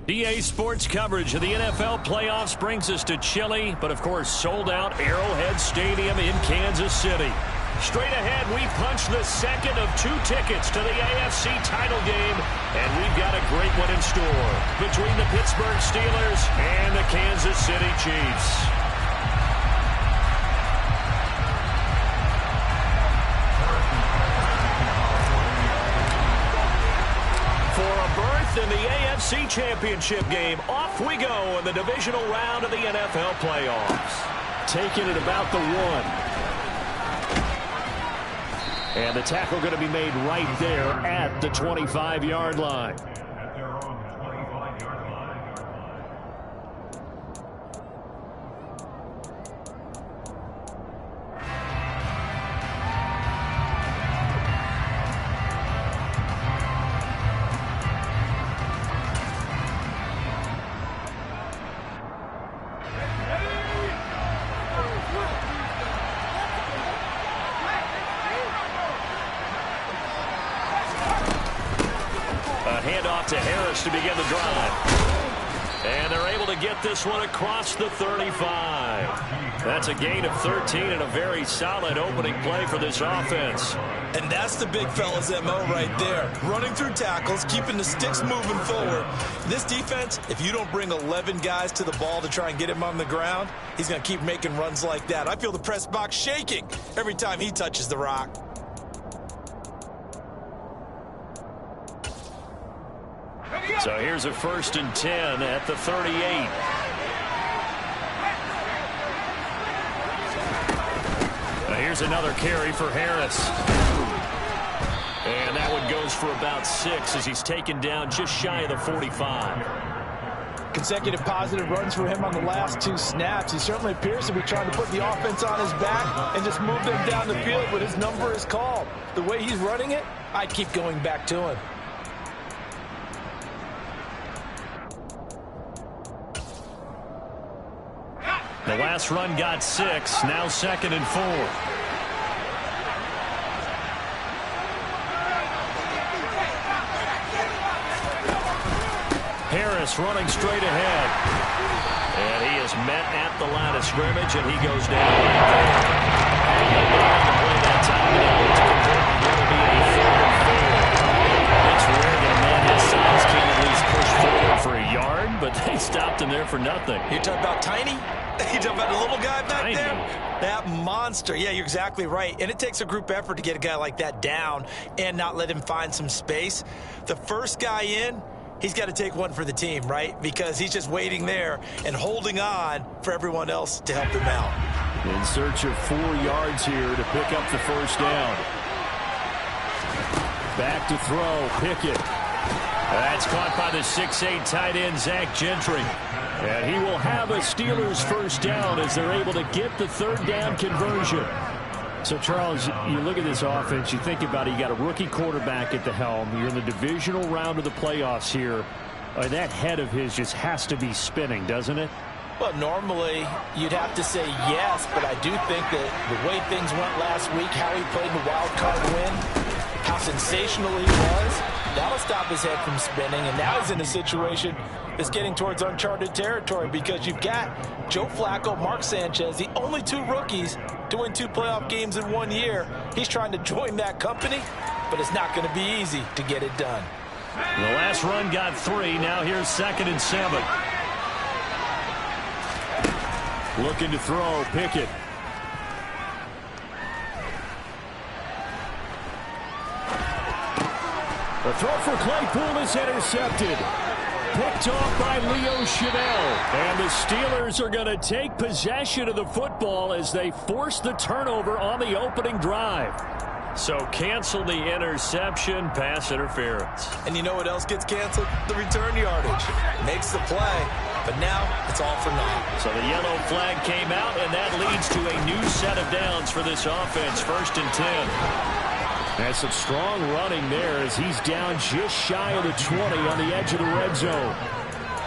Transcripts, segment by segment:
EA Sports coverage of the NFL playoffs brings us to chilly, but of course sold out Arrowhead Stadium in Kansas City. Straight ahead, we punch the second of 2 tickets to the AFC title game, and we've got a great one in store between the Pittsburgh Steelers and the Kansas City Chiefs. In the AFC Championship game, off we go in the divisional round of the NFL playoffs. Taking it about the 1. And the tackle going to be made right there at the 25-yard line. Handoff to Harris to begin the drive. And they're able to get this one across the 35. That's a gain of 13 and a very solid opening play for this offense. And that's the big fella's MO right there. Running through tackles, keeping the sticks moving forward. This defense, if you don't bring 11 guys to the ball to try and get him on the ground, he's going to keep making runs like that. I feel the press box shaking every time he touches the rock. So here's a 1st and 10 at the 38. Now here's another carry for Harris. And that one goes for about 6 as he's taken down just shy of the 45. Consecutive positive runs for him on the last 2 snaps. He certainly appears to be trying to put the offense on his back and just move them down the field when his number is called. The way he's running it, I'd keep going back to him. The last run got 6, now 2nd and 4. Harris running straight ahead. And he is met at the line of scrimmage, and he goes down right there. And he'll be able to play that time, and able to convert. It'll be a 4th and 4. It's rare that a man his size can at least push forward for a yard, but they stopped him there for nothing. You're talking about tiny? You're talking about a little guy back Tiny. there? That monster. Yeah, you're exactly right. And it takes a group effort to get a guy like that down and not let him find some space. The first guy in, he's got to take one for the team, right? Because he's just waiting there and holding on for everyone else to help him out. In search of 4 yards here to pick up the 1st down. Back to throw, Pickett. That's caught by the 6'8" tight end, Zach Gentry. And he will have a Steelers 1st down as they're able to get the 3rd down conversion. So, Charles, you look at this offense, you think about it, you got a rookie quarterback at the helm. You're in the divisional round of the playoffs here. That head of his just has to be spinning, doesn't it? Well, normally you'd have to say yes, but I do think that the way things went last week, how he played the wild card win, how sensational he was, that'll stop his head from spinning. And now he's in a situation that's getting towards uncharted territory because you've got Joe Flacco, Mark Sanchez, the only 2 rookies to win 2 playoff games in 1 year. He's trying to join that company, but it's not going to be easy to get it done. The last run got 3. Now here's 2nd and 7. Looking to throw, Pickett. The throw for Claypool is intercepted. Picked off by Leo Chanel. And the Steelers are going to take possession of the football as they force the turnover on the opening drive. So cancel the interception, pass interference. And you know what else gets canceled? The return yardage. Makes the play, but now it's all for naught. So the yellow flag came out, and that leads to a new set of downs for this offense. 1st and 10. That's some strong running there as he's down just shy of the 20 on the edge of the red zone.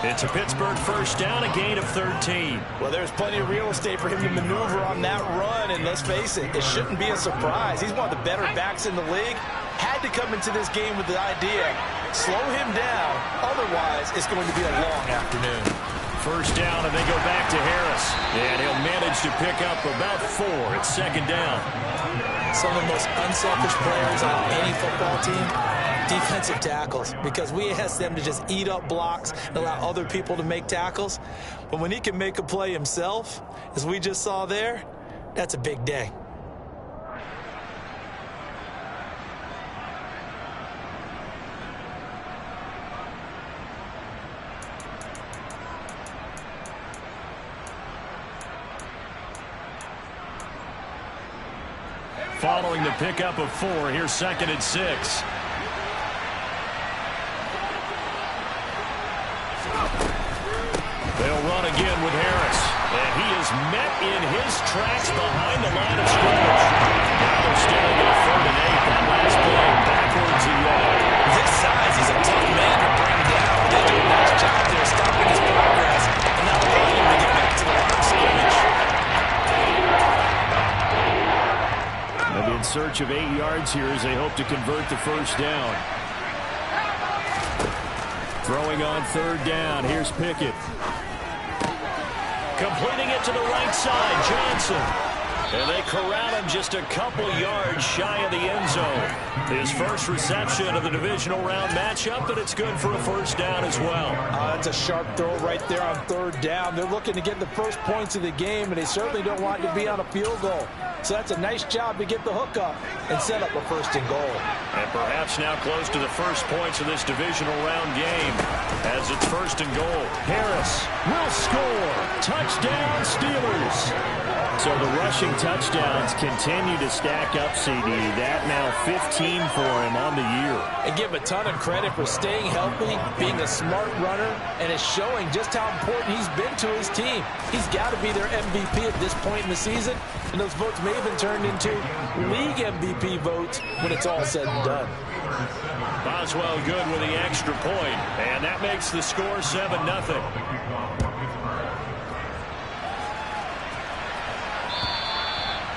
It's a Pittsburgh 1st down, a gain of 13. Well, there's plenty of real estate for him to maneuver on that run, and let's face it, it shouldn't be a surprise. He's one of the better backs in the league. had to come into this game with the idea, slow him down, otherwise it's going to be a long afternoon. First down, and they go back to Harris. And he'll manage to pick up about 4 at second down. Some of the most unselfish players on any football team, defensive tackles, because we ask them to just eat up blocks and allow other people to make tackles. But when he can make a play himself, as we just saw there, that's a big day. Following the pickup of 4, here's 2nd and 6. They'll run again with Harris. And he is met in his tracks behind the line of scrimmage. Now they're stealing it 3rd and 8. That last play backwards a yard. This size, he's a tough man to bring down. They do a nice job there stopping his progress and not allowing him to get back to the line of scrimmage. They'll be in search of 8 yards here as they hope to convert the first down. Throwing on 3rd down. Here's Pickett. Completing it to the right side, Johnson. And they corral him just a couple yards shy of the end zone. His first reception of the divisional round matchup, and it's good for a first down as well. That's a sharp throw right there on 3rd down. They're looking to get the first points of the game, and they certainly don't want to be on a field goal. So that's a nice job to get the hook up and set up a 1st and goal. And perhaps now close to the first points of this divisional round game as it's 1st and goal. Harris will score. Touchdown, Steelers. So the rushing touchdowns continue to stack up, CD. That now 15 for him on the year. And give him a ton of credit for staying healthy, being a smart runner, and it's showing just how important he's been to his team. He's got to be their MVP at this point in the season, and those votes may have been turned into league MVP votes when it's all said and done. Boswell good with the extra point, and that makes the score 7-0.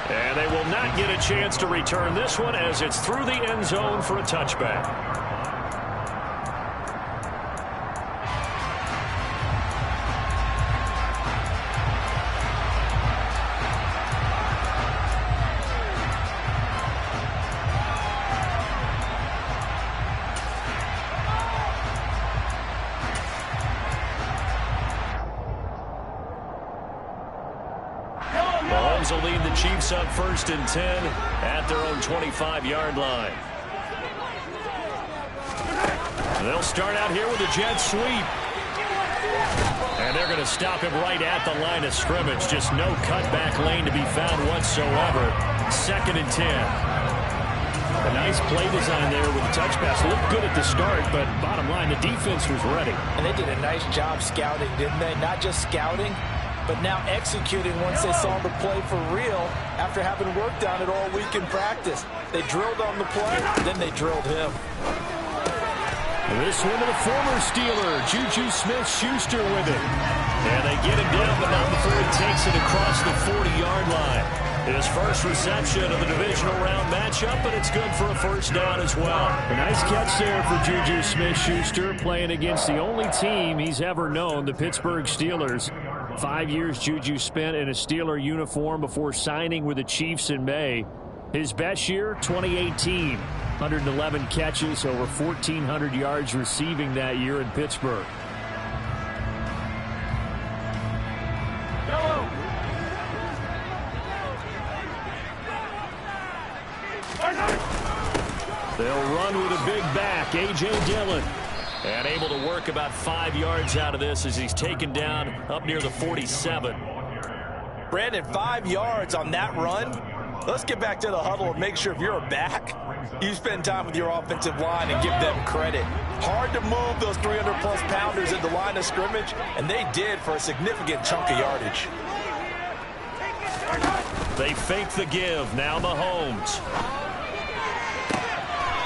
And they will not get a chance to return this one as it's through the end zone for a touchback. Mahomes will lead the Chiefs up 1st and 10 at their own 25-yard line. They'll start out here with a jet sweep. And they're going to stop him right at the line of scrimmage. Just no cutback lane to be found whatsoever. 2nd and 10. A nice play design there with the touch pass. Looked good at the start, but bottom line, the defense was ready. And they did a nice job scouting, didn't they? Not just scouting, but now executing once they saw the play for real after having worked on it all week in practice. They drilled on the play, then they drilled him. This one to the former Steeler, Juju Smith-Schuster with it. And they get him down, but not before he takes it across the 40-yard line. His first reception of the divisional round matchup, but it's good for a first down as well. A nice catch there for Juju Smith-Schuster, playing against the only team he's ever known, the Pittsburgh Steelers. 5 years Juju spent in a Steeler uniform before signing with the Chiefs in May. His best year, 2018. 111 catches, over 1,400 yards receiving that year in Pittsburgh. They'll run with a big back, A.J. Dillon. And able to work about 5 yards out of this as he's taken down up near the 47. Brandon, 5 yards on that run. Let's get back to the huddle and make sure if you're a back, you spend time with your offensive line and give them credit. Hard to move those 300-plus pounders at the line of scrimmage, and they did for a significant chunk of yardage. They fake the give. Now Mahomes.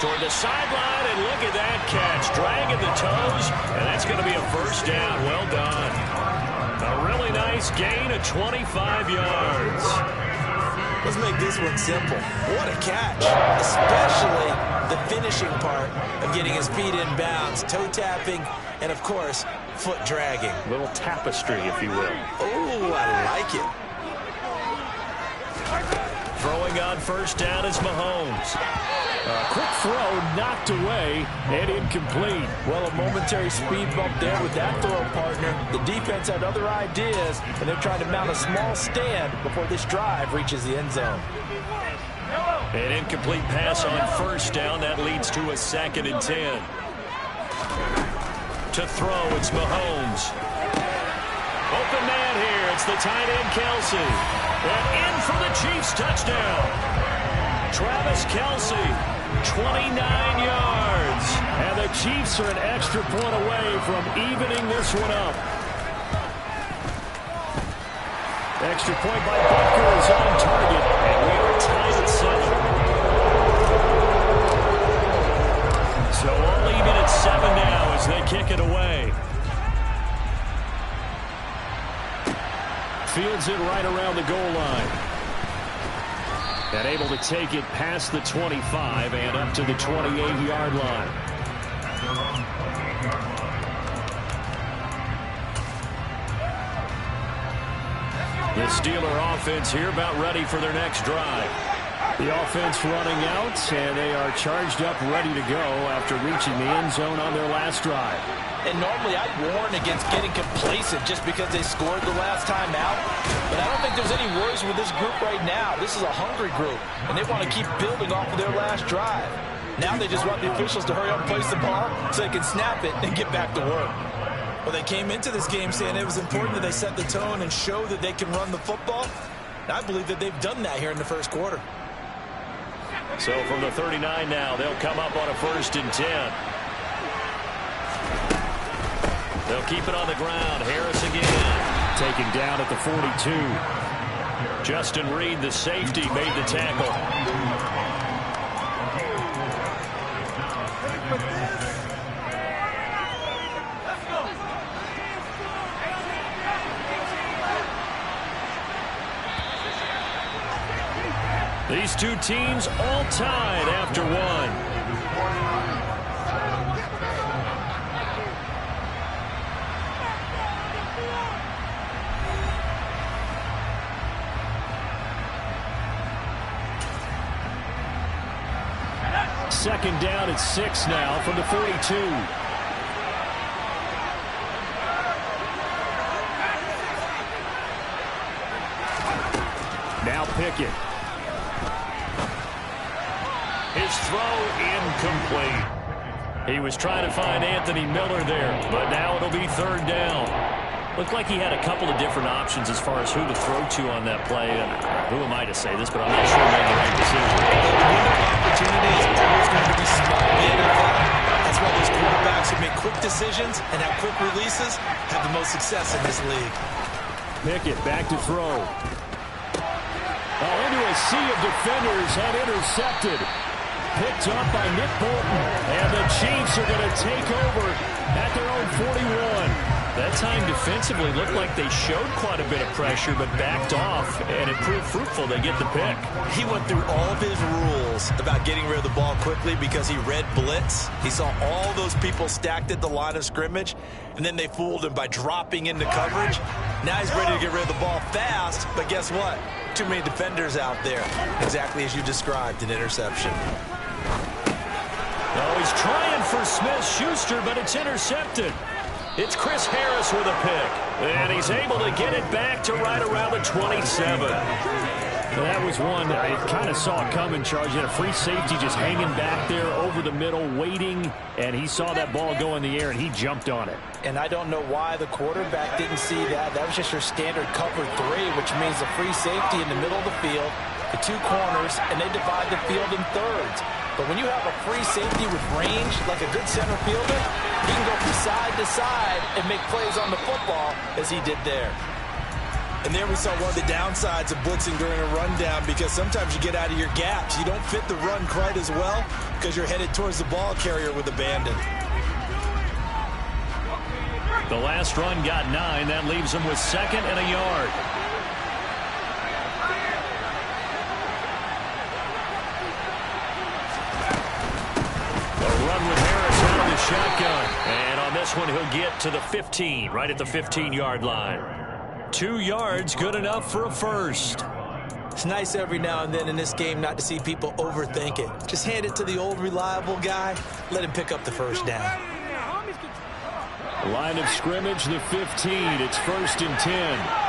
Toward the sideline, and look at that catch. Dragging the toes, and that's going to be a first down. Well done. A really nice gain of 25 yards. Let's make this one simple. What a catch, especially the finishing part of getting his feet in bounds, toe tapping, and of course, foot dragging. Little tapestry, if you will. Oh, I like it. Throwing on first down is Mahomes. A quick throw knocked away and incomplete. Well, a momentary speed bump there with that throw partner. The defense had other ideas, and they're trying to mount a small stand before this drive reaches the end zone. An incomplete pass on first down. That leads to a 2nd and 10. To throw, it's Mahomes. Open man here. It's the tight end, Kelce. And in for the Chiefs touchdown. Travis Kelce, 29 yards. And the Chiefs are an extra point away from evening this one up. Extra point by Butker is on target. And we are tied at 7. So all even at 7 now as they kick it away. Fields it right around the goal line. And able to take it past the 25 and up to the 28-yard line. The Steeler offense here about ready for their next drive. The offense running out, and they are charged up, ready to go after reaching the end zone on their last drive. And normally I'd warn against getting complacent just because they scored the last time out. But I don't think there's any worries with this group right now. This is a hungry group, and they want to keep building off of their last drive. Now they just want the officials to hurry up and place the ball so they can snap it and get back to work. Well, they came into this game saying it was important that they set the tone and show that they can run the football. And I believe that they've done that here in the first quarter. So from the 39 now, they'll come up on a 1st and 10. They'll keep it on the ground. Harris again. Taken down at the 42. Justin Reed, the safety, made the tackle. These two teams all tied after one. Second down at 6 now from the 42. Now Pickett. His throw incomplete. He was trying to find Anthony Miller there, but now it'll be 3rd down. Looked like he had a couple of different options as far as who to throw to on that play. Who am I to say this, but I'm not sure he made the right decision. Opportunity is always going to be small in the NFL. That's why those quarterbacks who make quick decisions and have quick releases have the most success in this league. Pickett back to throw. Into a sea of defenders and intercepted. Picked up by Nick Bolton. And the Chiefs are going to take over at their own 41. That time defensively looked like they showed quite a bit of pressure, but backed off, and it proved fruitful. They get the pick. He went through all of his rules about getting rid of the ball quickly because he read blitz. He saw all those people stacked at the line of scrimmage, and then they fooled him by dropping into coverage. Now he's ready to get rid of the ball fast, but guess what? Too many defenders out there. Exactly as you described, an interception. Oh, he's trying for Smith-Schuster, but it's intercepted. It's Chris Harris with a pick, and he's able to get it back to right around the 27. That was one I kind of saw coming, Charles. You had a free safety just hanging back there over the middle, waiting, and he saw that ball go in the air, and he jumped on it. And I don't know why the quarterback didn't see that. That was just your standard cover 3, which means a free safety in the middle of the field, the 2 corners, and they divide the field in thirds. But when you have a free safety with range, like a good center fielder, he can go from side to side and make plays on the football as he did there. And there we saw one of the downsides of blitzing during a rundown, because sometimes you get out of your gaps. You don't fit the run quite as well because you're headed towards the ball carrier with abandon. The last run got 9. That leaves him with 2nd and a yard. this one, he'll get to the 15, right at the 15-yard line. 2 yards, good enough for a first. It's nice every now and then in this game not to see people overthink it. Just hand it to the old reliable guy, let him pick up the first down. Line of scrimmage, the 15. It's 1st and 10.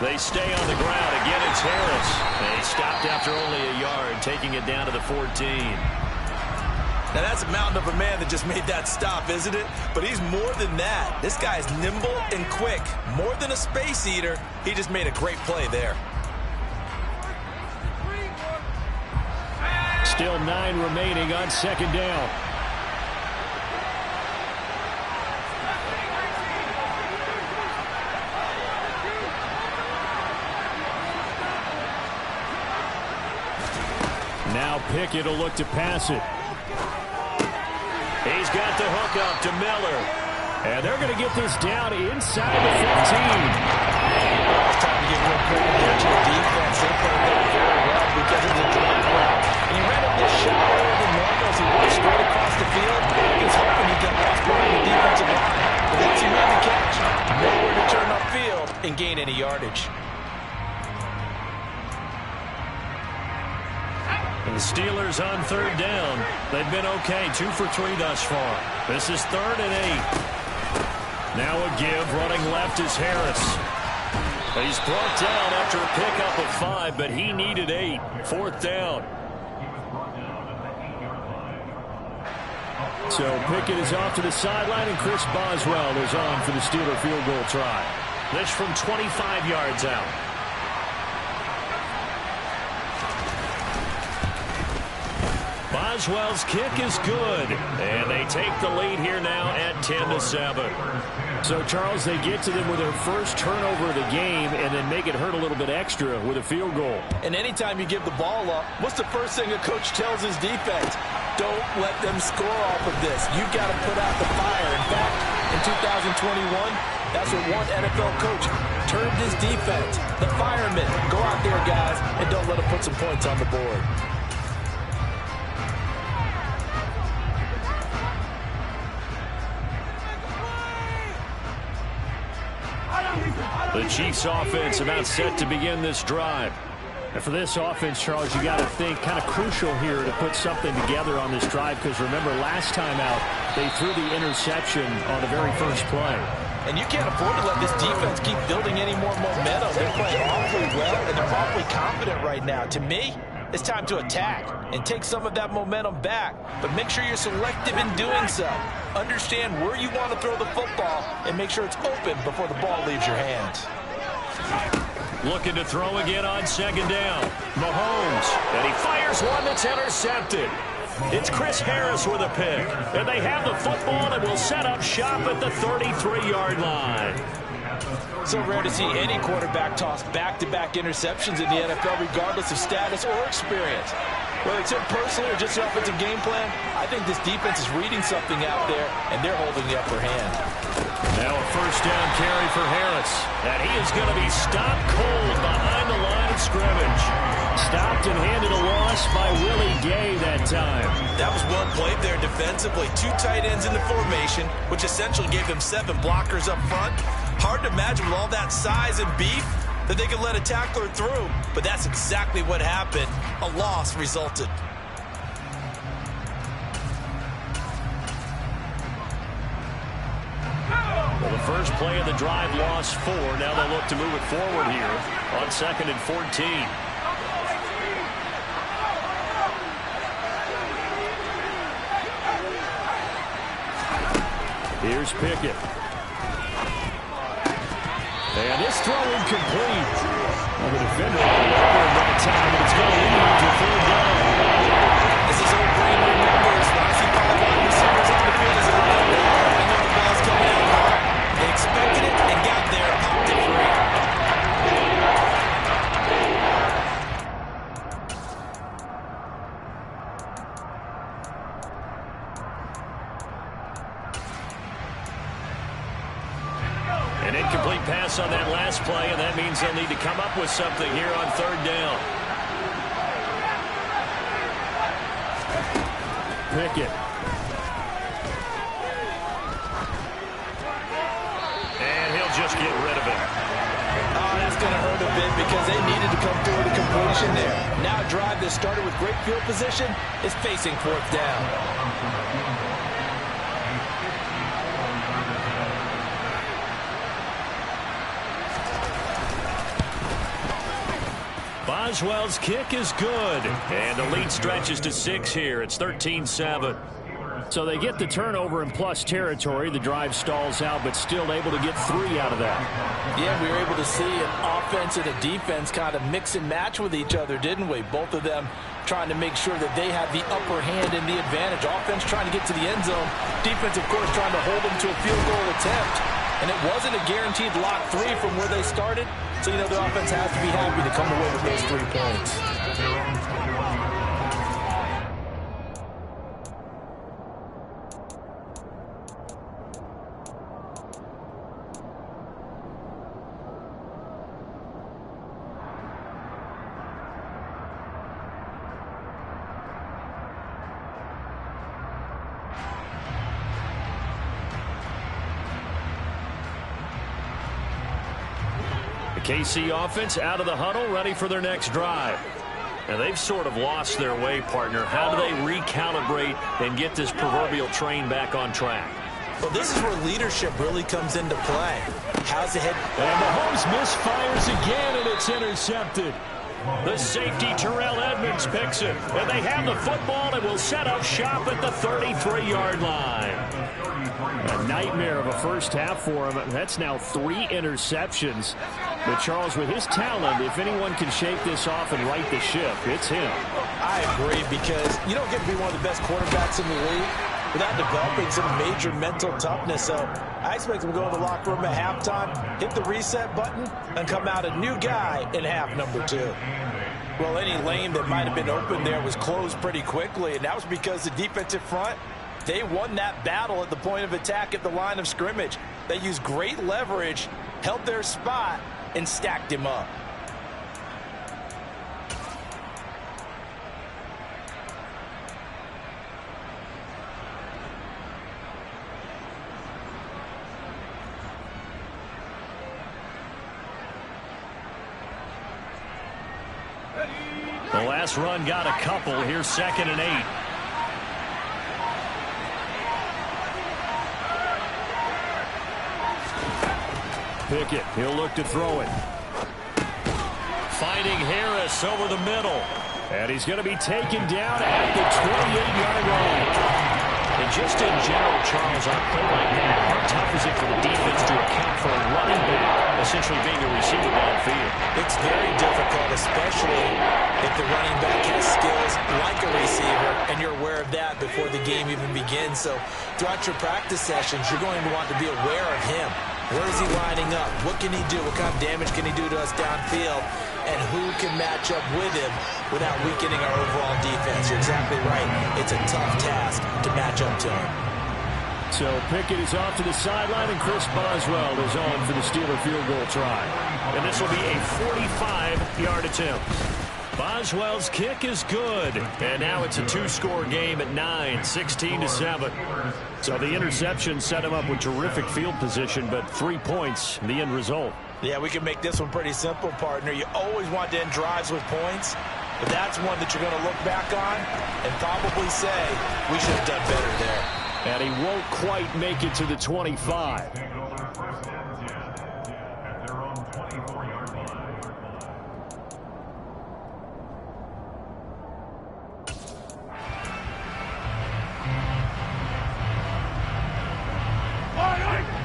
They stay on the ground. Again, it's Harris. They stopped after only a yard, taking it down to the 14. Now, that's a mountain of a man that just made that stop, isn't it? But he's more than that. This guy is nimble and quick. More than a space eater, he just made a great play there. Still 9 remaining on 2nd down. Now Pickett will look to pass it. He's got the hook up to Miller. And they're going to get this down inside the 15. It's time to give real credit here to the defense. They played that very well because of the drop route. And he ran up this shot earlier than normal as he walked straight across the field. He was hoping he'd get lost behind the defensive line. But once he made the catch, nowhere to turn upfield and gain any yardage. The Steelers on 3rd down. They've been okay, 2 for 3 thus far. This is 3rd and 8. Now a give, running left is Harris. He's brought down after a pickup of 5, but he needed 8. 4th down. So Pickett is off to the sideline, and Chris Boswell is on for the Steeler field goal try. This from 25 yards out. Boswell's kick is good, and they take the lead here now at 10-7. So, Charles, they get to them with their first turnover of the game and then make it hurt a little bit extra with a field goal. And anytime you give the ball up, what's the first thing a coach tells his defense? Don't let them score off of this. You've got to put out the fire. In fact, in 2021, that's what one NFL coach termed his defense. The firemen. Go out there, guys, and don't let them put some points on the board. The Chiefs offense about set to begin this drive. And for this offense, Charles, you got to think kind of crucial here to put something together on this drive, because remember last time out they threw the interception on the very first play. And you can't afford to let this defense keep building any more momentum. They're playing awfully well, and they're awfully confident right now. To me, it's time to attack and take some of that momentum back. But make sure you're selective in doing so. Understand where you want to throw the football and make sure it's open before the ball leaves your hands. Looking to throw again on 2nd down. Mahomes, and he fires one that's intercepted. It's Chris Harris with a pick. And they have the football and will set up shop at the 33-yard line. So rare to see any quarterback toss back-to-back interceptions in the NFL, regardless of status or experience. Whether it's him personally or just an offensive game plan, I think this defense is reading something out there, and they're holding the upper hand. Now a 1st down carry for Harris. And he is going to be stopped cold behind the line of scrimmage. Stopped and handed a loss by Willie Gay that time. That was well played there defensively. 2 tight ends in the formation, which essentially gave them 7 blockers up front. Hard to imagine with all that size and beef that they could let a tackler through. But that's exactly what happened. A loss resulted. Well, the first play of the drive lost 4. Now they'll look to move it forward here on 2nd and 14. Here's Pickett. And this throw incomplete. Well, the defender got over in that time, and it's going to lead to 3rd down. This is old Brady numbers. When I see 5 wide receivers on the field as a linebacker, I know the ball's coming out hard. They expected it and got there and popped it free. An incomplete pass on that last play, and that means they'll need to come up with something here on 3rd down. Pickett. And he'll just get rid of it. Oh, that's going to hurt a bit because they needed to come through with a completion there. Now a drive that started with great field position is facing fourth down. Boswell's kick is good. And the lead stretches to 6 here. It's 13-7. So they get the turnover in plus territory. The drive stalls out, but still able to get 3 out of that. Yeah, we were able to see an offense and a defense kind of mix and match with each other, didn't we? Both of them trying to make sure that they have the upper hand and the advantage. Offense trying to get to the end zone. Defense, of course, trying to hold them to a field goal attempt. And it wasn't a guaranteed lock 3 from where they started. So, you know, the offense has to be happy to come away with those 3 points. KC offense out of the huddle, ready for their next drive. And they've sort of lost their way, partner. How do they recalibrate and get this proverbial train back on track? Well, this is where leadership really comes into play. How's the head? And Mahomes misfires again, and it's intercepted. The safety, Terrell Edmonds, picks it. And they have the football and will set up shop at the 33-yard line. A nightmare of a first half for him. That's now 3 interceptions. But Charles, with his talent, if anyone can shake this off and right the ship, it's him. I agree, because you don't get to be one of the best quarterbacks in the league without developing some major mental toughness. So I expect him to go in the locker room at halftime, hit the reset button, and come out a new guy in half number 2. Well, any lane that might have been open there was closed pretty quickly, and that was because the defensive front, they won that battle at the point of attack at the line of scrimmage. They used great leverage, held their spot, and stacked him up. The last run got a couple. Here's 2nd and 8. Pickett, he'll look to throw it. Finding Harris over the middle. And he's going to be taken down at the 28-yard line. And just in general, Charles, on a play like that, how tough is it for the defense to account for a running back essentially being a receiver downfield? It's very difficult, especially if the running back has skills like a receiver, and you're aware of that before the game even begins. So throughout your practice sessions, you're going to want to be aware of him. Where is he lining up? What can he do? What kind of damage can he do to us downfield? And who can match up with him without weakening our overall defense? You're exactly right. It's a tough task to match up to him. So Pickett is off to the sideline, and Chris Boswell is on for the Steeler field goal try. And this will be a 45-yard attempt. Boswell's kick is good. And now it's a 2-score game at 9, 16-7. So the interception set him up with terrific field position, but 3 points, the end result. Yeah, we can make this one pretty simple, partner. You always want to end drives with points, but that's one that you're going to look back on and probably say, we should have done better there. And he won't quite make it to the 25.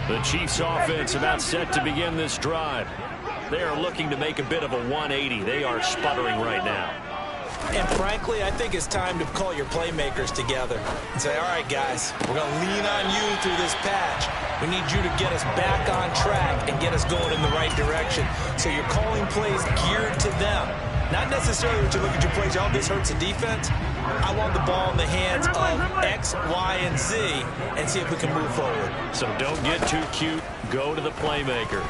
The Chiefs offense about set to begin this drive. They are looking to make a bit of a 180. They are sputtering right now. And frankly, I think it's time to call your playmakers together and say, all right, guys, we're going to lean on you through this patch. We need you to get us back on track and get us going in the right direction. So you're calling plays geared to them. Not necessarily that you look at your plays, oh, this hurts the defense. I want the ball in the hands of X, Y, and Z and see if we can move forward. So don't get too cute. Go to the playmakers.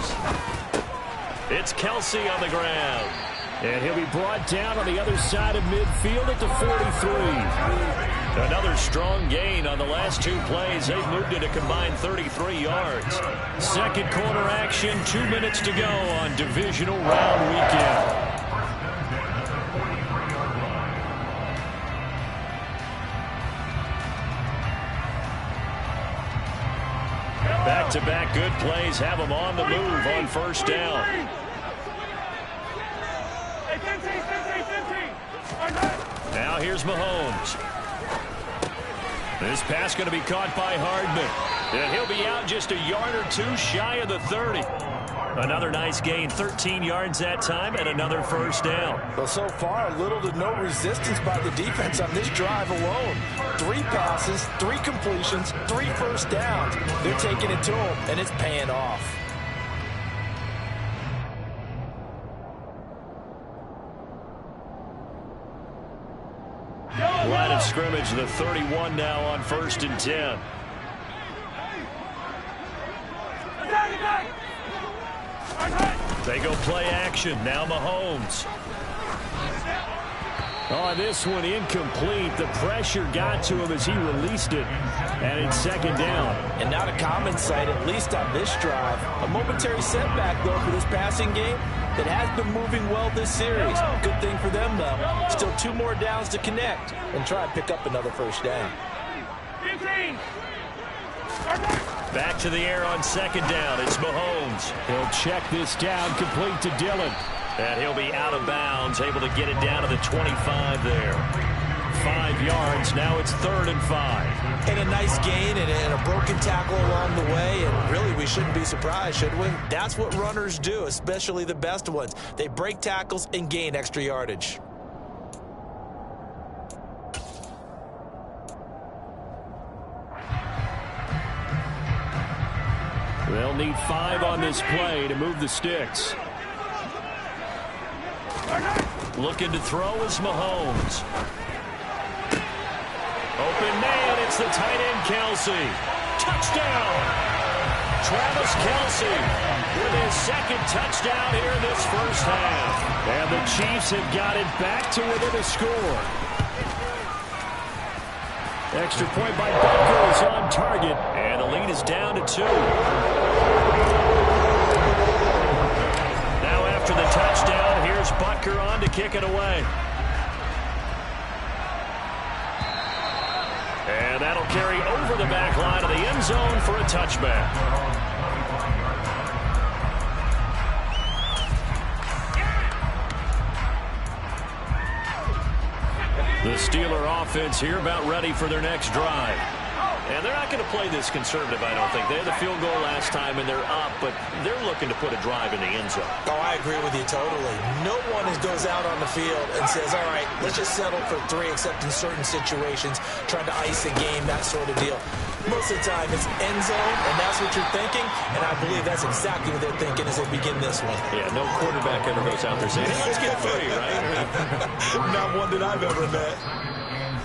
It's Kelsey on the ground. And he'll be brought down on the other side of midfield at the 43. Another strong gain on the last 2 plays. They've moved it a combined 33 yards. Second quarter action, 2 minutes to go on divisional round weekend. Back-to-back good plays have them on the move on first down. Now here's Mahomes. This pass going to be caught by Hardman. And he'll be out just a yard or 2 shy of the 30. Another nice gain, 13 yards that time, and another first down. Well, so far, little to no resistance by the defense on this drive alone. 3 passes, 3 completions, 3 first downs. They're taking it to them, and it's paying off. Line of scrimmage, the 31 now on 1st and 10. They go play action. Now Mahomes. Oh, this one incomplete. The pressure got to him as he released it. And it's 2nd down. And not a common sight, at least on this drive. A momentary setback, though, for this passing game that has been moving well this series. Good thing for them, though. Still 2 more downs to connect and try and pick up another first down. Back to the air on 2nd down. It's Mahomes. He'll check this down, complete to Dillon. And he'll be out of bounds, able to get it down to the 25 there. 5 yards. Now it's 3rd and 5. And a nice gain and a broken tackle along the way. And really, we shouldn't be surprised, should we? That's what runners do, especially the best ones. They break tackles and gain extra yardage. They'll need 5 on this play to move the sticks. Looking to throw is Mahomes. Open man, it's the tight end Kelce. Touchdown! Travis Kelce with his 2nd touchdown here in this first half. And the Chiefs have got it back to within a score. Extra point by Butker is on target. And the lead is down to 2. Now after the touchdown, here's Butker on to kick it away. And that'll carry over the back line of the end zone for a touchback. The Steeler offense here about ready for their next drive. And they're not going to play this conservative, I don't think. They had the field goal last time, and they're up, but they're looking to put a drive in the end zone. Oh, I agree with you totally. No one goes out on the field and says, all right, let's just settle for 3, except in certain situations, trying to ice a game, that sort of deal. Most of the time, it's end zone, and that's what you're thinking, and I believe that's exactly what they're thinking as they begin this one. Yeah, no quarterback ever goes out there saying, hey, let's get 3, right? Not one that I've ever met.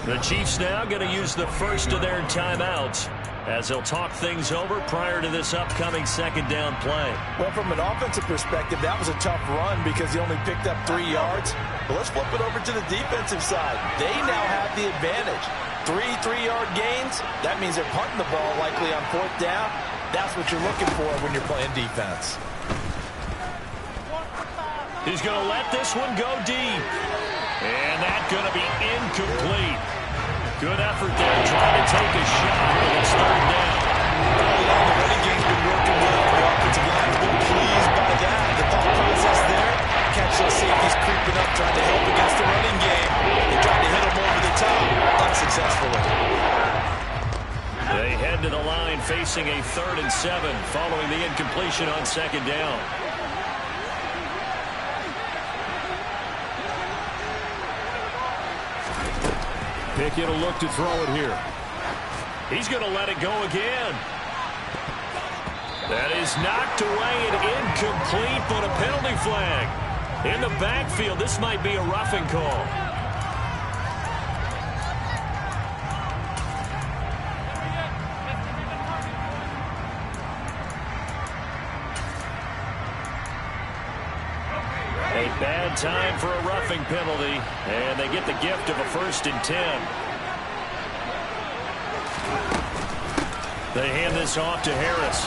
The Chiefs now going to use the first of their timeouts as they'll talk things over prior to this upcoming 2nd down play. Well, from an offensive perspective, that was a tough run because he only picked up 3 yards. But let's flip it over to the defensive side. They now have the advantage. 3 3-yard gains. That means they're punting the ball likely on 4th down. That's what you're looking for when you're playing defense. He's going to let this one go deep. And that's going to be incomplete. Good effort there, trying to take a shot, but it's 3rd down. The running game's been working well. The offensive line's been pleased by that. The thought process there, catch those safeties creeping up, trying to help against the running game. They tried to hit them over the top, unsuccessfully. They head to the line facing a 3rd and 7 following the incompletion on 2nd down. Pickett will look to throw it here. He's going to let it go again. That is knocked away and incomplete, but a penalty flag. In the backfield, this might be a roughing call. A Bad time for a roughing penalty, and they get the gift of a 1st and 10. They hand this off to Harris.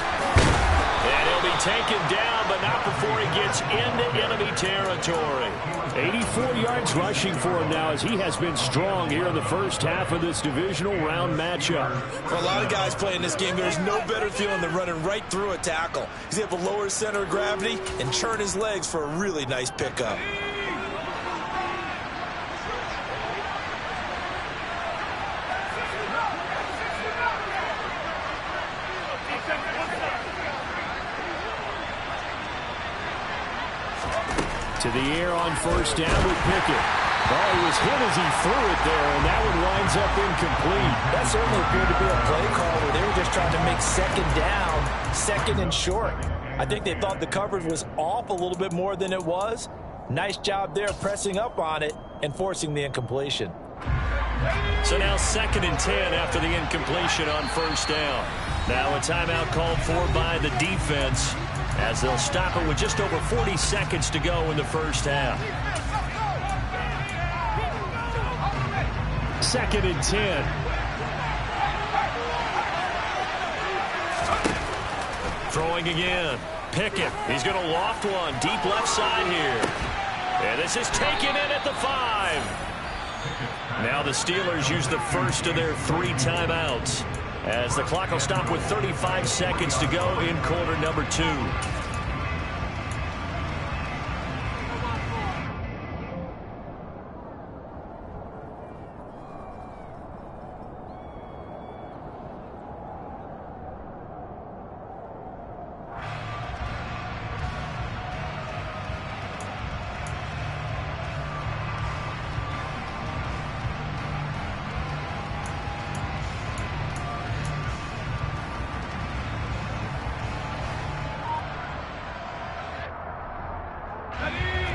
And he'll be taken down, but not before he gets into enemy territory. 84 yards rushing for him now, as he has been strong here in the first half of this divisional round matchup. For a lot of guys playing this game, there's no better feeling than running right through a tackle. He's able to lower his center of gravity and churn his legs for a really nice pickup. To the air on 1st down with Pickett. Oh, he was hit as he threw it there, and that one winds up incomplete. That certainly appeared to be a play call where they were just trying to make 2nd down, 2nd and short. I think they thought the coverage was off a little bit more than it was. Nice job there pressing up on it and forcing the incompletion. So now 2nd and 10 after the incompletion on 1st down. Now a timeout called for by the defense, as they'll stop it with just over 40 seconds to go in the first half. 2nd and 10. Throwing again. Pickett. He's going to loft one deep left side here. And this is taken in at the 5. Now the Steelers use the first of their 3 timeouts, as the clock will stop with 35 seconds to go in quarter number 2.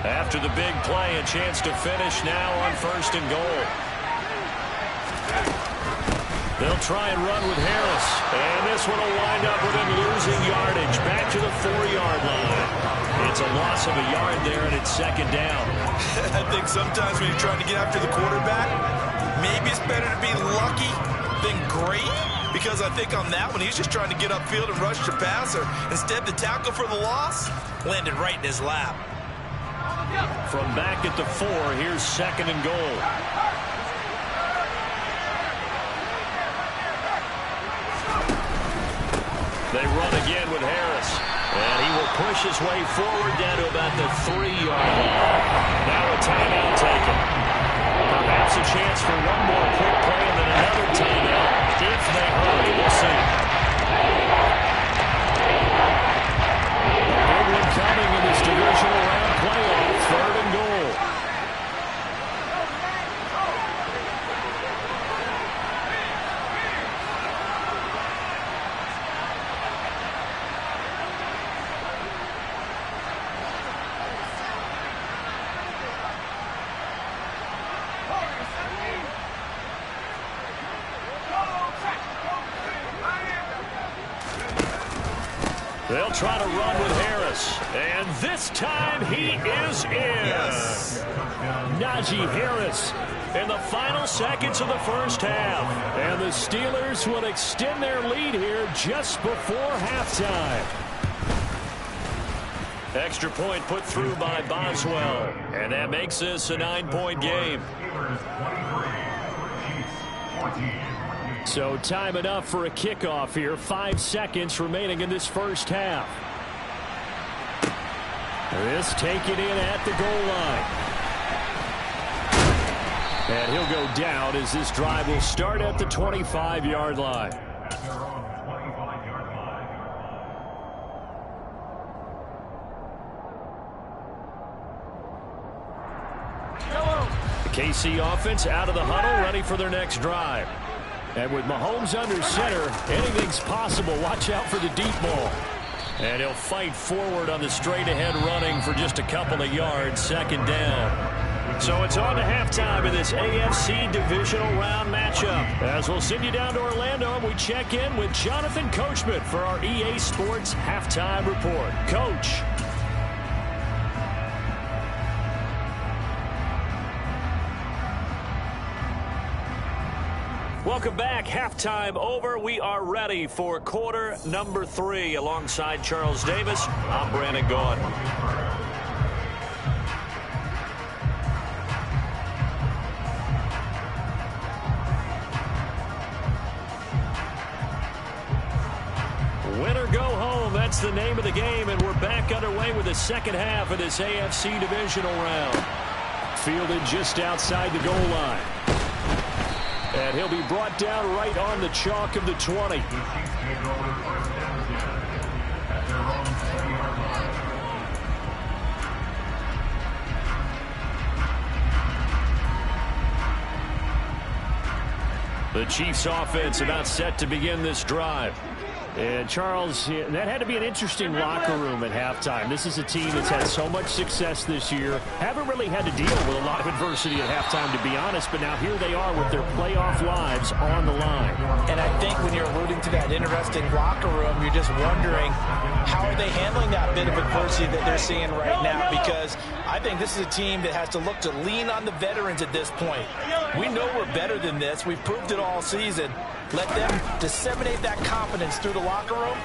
After the big play, a chance to finish now on 1st and goal. They'll try and run with Harris. And this one will wind up with him losing yardage back to the 4-yard line. It's a loss of a yard there, and it's 2nd down. I think sometimes when you're trying to get after the quarterback, maybe it's better to be lucky than great. Because I think on that one, he's just trying to get upfield and rush the passer. Instead, the tackle for the loss landed right in his lap. From back at the 4, here's 2nd and goal. They run again with Harris. And he will push his way forward down to about the 3-yard line. Now a timeout taken. Perhaps a chance for one more quick play and then another timeout if they hurry. We'll see. Big one coming in this divisional round playoff. 3rd and goal. They'll try to run with Harris. And this time he is in. Yes. Najee Harris in the final seconds of the first half. And the Steelers will extend their lead here just before halftime. Extra point put through by Boswell. And that makes this a 9-point game. So time enough for a kickoff here. 5 seconds remaining in this first half. This taken in at the goal line. And he'll go down as this drive will start at the 25-yard line. The KC offense out of the huddle, ready for their next drive. And with Mahomes under center, anything's possible. Watch out for the deep ball. And he'll fight forward on the straight-ahead running for just a couple of yards, 2nd down. So it's on to halftime in this AFC divisional round matchup. As we'll send you down to Orlando, and we check in with Jonathan Coachman for our EA Sports Halftime Report. Coach. Welcome back. Halftime over. We are ready for quarter number 3. Alongside Charles Davis, I'm Brandon Gaudin. Win or go home, that's the name of the game, and we're back underway with the second half of this AFC divisional round. Fielded just outside the goal line. And he'll be brought down right on the chalk of the 20. The Chiefs offense about set to begin this drive. And Charles, that had to be an interesting locker room at halftime. This is a team that's had so much success this year. Haven't really had to deal with a lot of adversity at halftime, to be honest. But now here they are with their playoff lives on the line. And I think when you're alluding to that interesting locker room, you're just wondering how are they handling that bit of adversity that they're seeing right now? Because I think this is a team that has to look to lean on the veterans at this point. We know we're better than this. We've proved it all season. Let them disseminate that confidence through the locker room.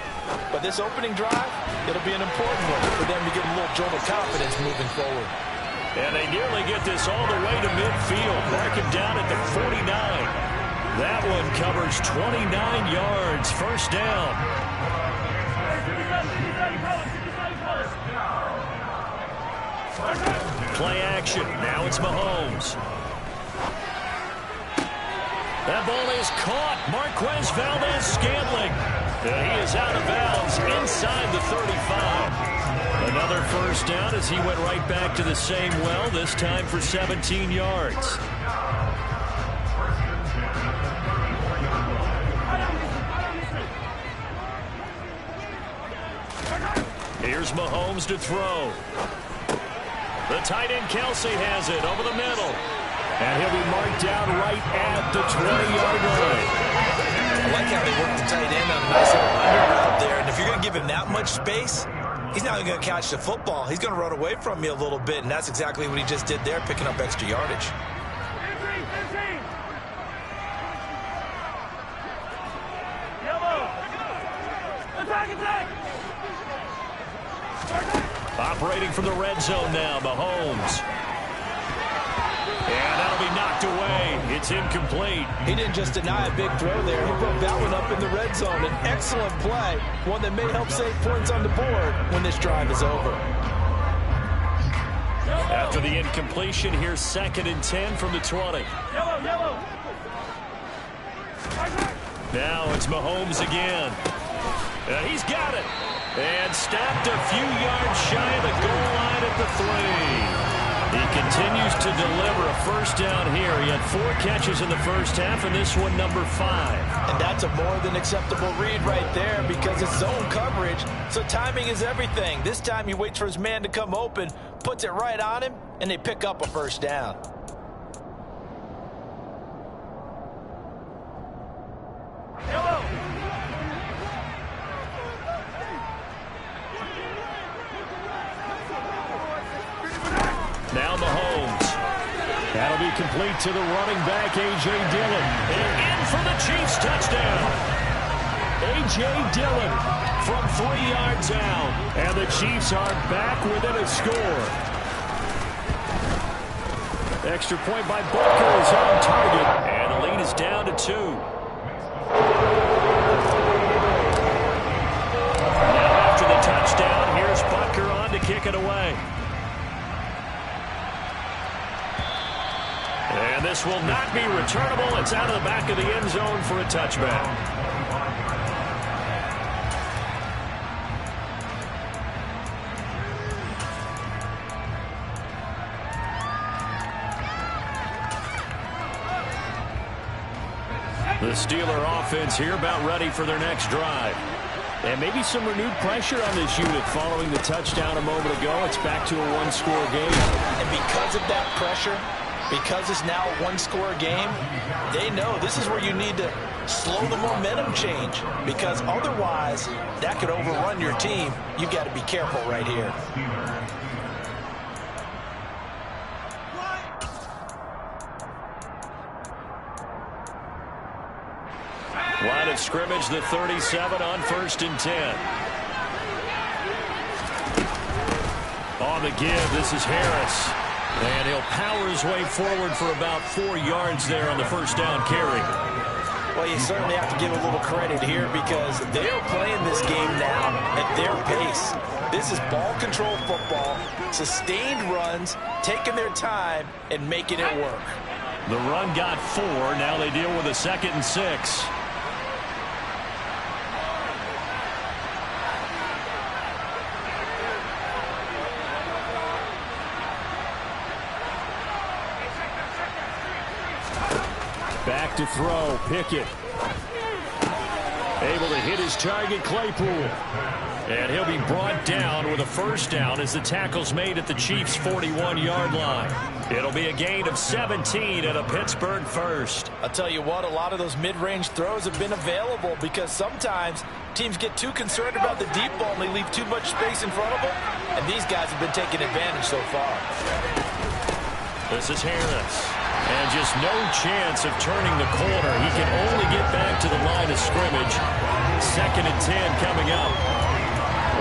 But this opening drive, it'll be an important one for them to get a little jolt of confidence moving forward. And they nearly get this all the way to midfield. Mark him down at the 49. That one covers 29 yards. First down. Play action. Now it's Mahomes. That ball is caught. Marquez Valdes-Scantling. He is out of bounds inside the 35. Another first down as he went right back to the same well, this time for 17 yards. Here's Mahomes to throw. The tight end Kelsey has it over the middle. And he'll be marked down right at the 20-yard line. I like how they work the tight end on a nice little under route there. And if you're going to give him that much space, he's not even going to catch the football. He's going to run away from you a little bit, and that's exactly what he just did there, picking up extra yardage. Operating from the red zone now, Mahomes. And that'll be knocked away. It's incomplete. He didn't just deny a big throw there. He broke that one up in the red zone. An excellent play. One that may help save points on the board when this drive is over. After the incompletion, here's 2nd and 10 from the 20. Now it's Mahomes again. And he's got it. And stopped a few yards shy of the goal line at the 3. He continues to deliver a first down here. He had 4 catches in the first half, and this one number 5. And that's a more than acceptable read right there because it's zone coverage, so timing is everything. This time he waits for his man to come open, puts it right on him, and they pick up a first down. Now Mahomes. That'll be complete to the running back, A.J. Dillon. And in for the Chiefs touchdown. A.J. Dillon from 3 yards out. And the Chiefs are back within a score. Extra point by Butker is on target. And the lead is down to 2. Now after the touchdown, here's Butker on to kick it away. And this will not be returnable. It's out of the back of the end zone for a touchback. The Steeler offense here about ready for their next drive. And maybe some renewed pressure on this unit following the touchdown a moment ago. It's back to a one-score game. And because of that pressure, because it's now a one-score game, they know this is where you need to slow the momentum change because otherwise that could overrun your team. You've got to be careful right here. scrimmage, the 37 on 1st and 10. On the give, this is Harris. And he'll power his way forward for about 4 yards there on the first down carry. Well, you certainly have to give a little credit here because they're playing this game now at their pace. This is ball control football, sustained runs, taking their time and making it work. The run got 4. Now they deal with a 2nd and 6. Back to throw, Pickett. Able to hit his target, Claypool. And he'll be brought down with a first down as the tackle's made at the Chiefs' 41-yard line. It'll be a gain of 17 and a Pittsburgh first. I'll tell you what, a lot of those mid-range throws have been available because sometimes teams get too concerned about the deep ball and they leave too much space in front of them. And these guys have been taking advantage so far. This is Harris. And just no chance of turning the corner. He can only get back to the line of scrimmage. 2nd and 10 coming up.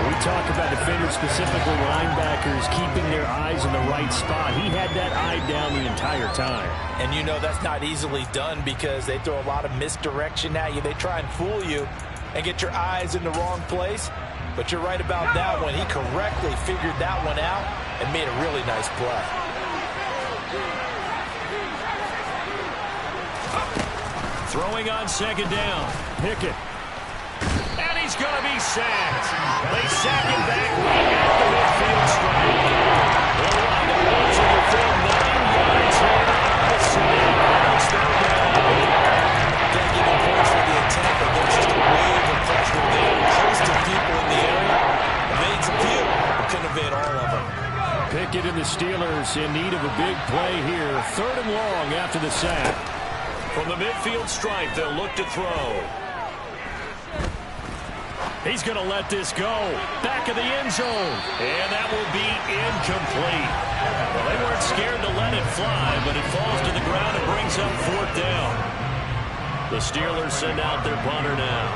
We talk about defenders, specifically linebackers, keeping their eyes in the right spot. He had that eye down the entire time. And you know that's not easily done because they throw a lot of misdirection at you. They try and fool you and get your eyes in the wrong place. But you're right about that one. He correctly figured that one out and made a really nice play. Throwing on 2nd down. Pickett. And he's going to be sacked. They sack him back right at the midfield stripe. They'll wind up losing the field 9 yards here on the sack. It's third down. Can't give him points for the attempt, but there's just a wave of pressure there. Close to people in the area. Evades a few, but couldn't evade all of them. Pickett and the Steelers in need of a big play here. 3rd and long after the sack. From the midfield stripe, they'll look to throw. He's going to let this go. Back of the end zone. And that will be incomplete. Well, they weren't scared to let it fly, but it falls to the ground and brings up 4th down. The Steelers send out their punter now,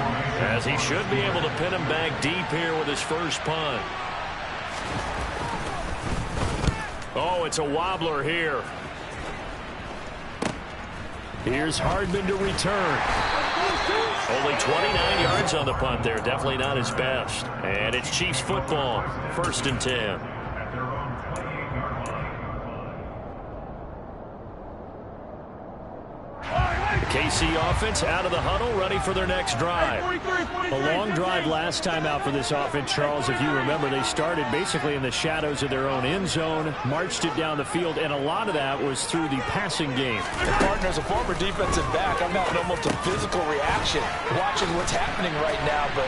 as he should be able to pin him back deep here with his first punt. Oh, it's a wobbler here. Here's Hardman to return. Only 29 yards on the punt there. Definitely not his best. And it's Chiefs football. 1st and 10. KC offense out of the huddle, ready for their next drive. A long drive last time out for this offense, Charles. If you remember, they started basically in the shadows of their own end zone, marched it down the field, and a lot of that was through the passing game. And partner, as a former defensive back, I'm having almost a physical reaction watching what's happening right now. But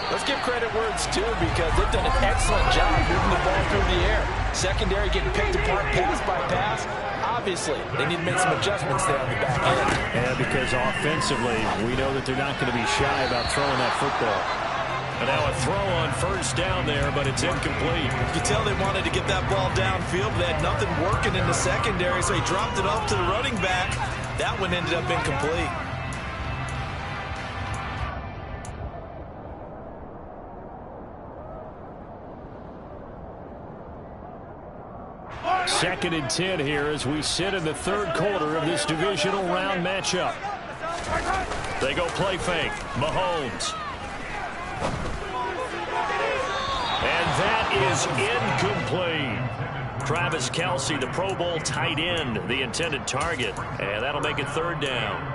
let's give credit where it's due because they've done an excellent job moving the ball through the air. Secondary getting picked apart pass by pass. Obviously, they need to make some adjustments there on the back end. Yeah, because offensively, we know that they're not going to be shy about throwing that football. And now a throw on 1st down there, but it's incomplete. You could tell they wanted to get that ball downfield. They had nothing working in the secondary, so he dropped it off to the running back. That one ended up incomplete. Second and 10 here as we sit in the 3rd quarter of this divisional round matchup. They go play fake. Mahomes. And that is incomplete. Travis Kelce, the Pro Bowl tight end, the intended target. And that'll make it 3rd down.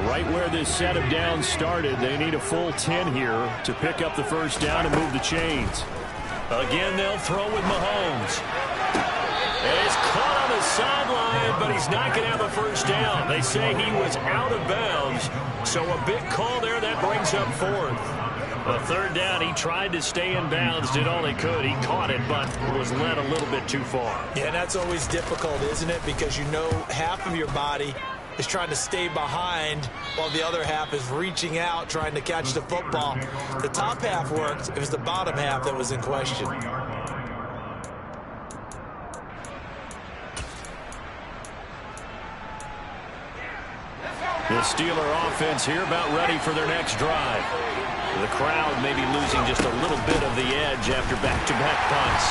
Right where this set of downs started, they need a full 10 here to pick up the first down and move the chains. Again, they'll throw with Mahomes. And he's caught on the sideline, but he's not going to have a first down. They say he was out of bounds, so a big call there that brings up 4th. A 3rd down, he tried to stay in bounds, did all he could. He caught it, but was led a little bit too far. Yeah, and that's always difficult, isn't it? Because you know half of your body is trying to stay behind while the other half is reaching out, trying to catch the football. The top half worked. It was the bottom half that was in question. The Steeler offense here about ready for their next drive. The crowd may be losing just a little bit of the edge after back-to-back punts.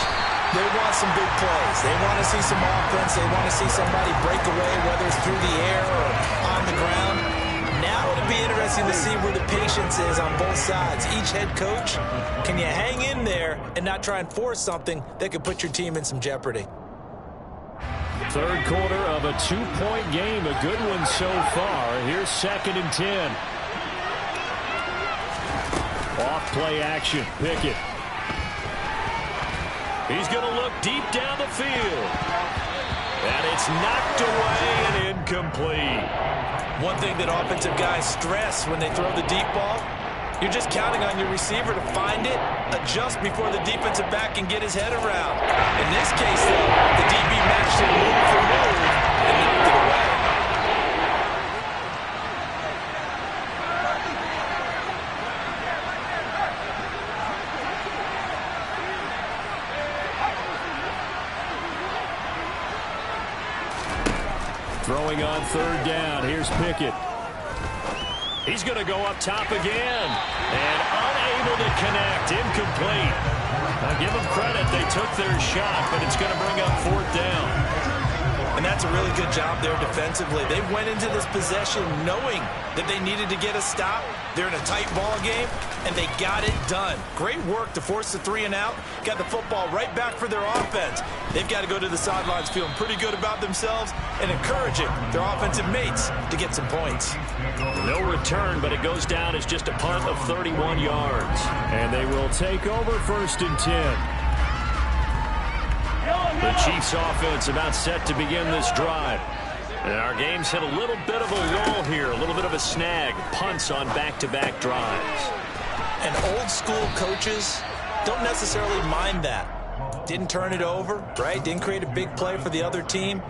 They want some big plays. They want to see some offense. They want to see somebody break away, whether it's through the air or on the ground. Now it'll be interesting to see where the patience is on both sides. Each head coach, can you hang in there and not try and force something that could put your team in some jeopardy? Third quarter of a 2-point game. A good one so far. Here's 2nd and 10. Off play action. Pickett. He's going to look deep down the field. And it's knocked away and incomplete. One thing that offensive guys stress when they throw the deep ball, you're just counting on your receiver to find it, adjust before the defensive back can get his head around. In this case, though, the DB matched it move for move and knocked it away. Throwing on 3rd down. Here's Pickett. He's going to go up top again. And unable to connect. Incomplete. Now give them credit. They took their shot, but it's going to bring up 4th down. And that's a really good job there defensively. They went into this possession knowing that they needed to get a stop. They're in a tight ball game, and they got it done. Great work to force the 3 and out. Got the football right back for their offense. They've got to go to the sidelines feeling pretty good about themselves and encouraging their offensive mates to get some points. No return, but it goes down as just a punt of 31 yards. And they will take over 1st and 10. The Chiefs offense about set to begin this drive. And our game's hit a little bit of a lull here, a little bit of a snag. Punts on back-to-back drives. And old school coaches don't necessarily mind that. Didn't turn it over, right? Didn't create a big play for the other team.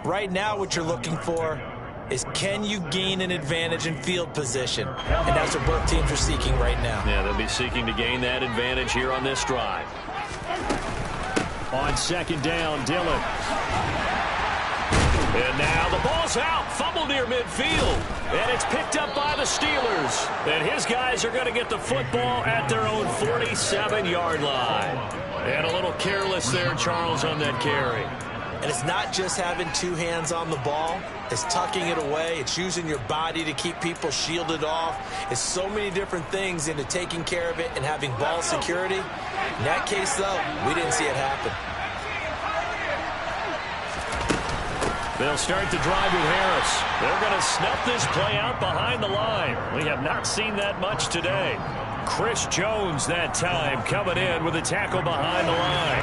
Right now what you're looking for is, can you gain an advantage in field position? And that's what both teams are seeking right now. Yeah, they'll be seeking to gain that advantage here on this drive. On 2nd down, Dillon. And now the ball's out. Fumble near midfield. And it's picked up by the Steelers. And his guys are going to get the football at their own 47-yard line. And a little careless there, Charles, on that carry. And it's not just having 2 hands on the ball. It's tucking it away. It's using your body to keep people shielded off. It's so many different things into taking care of it and having ball security. In that case, though, we didn't see it happen. They'll start the drive with Harris. They're going to snuff this play out behind the line. We have not seen that much today. Chris Jones that time coming in with a tackle behind the line.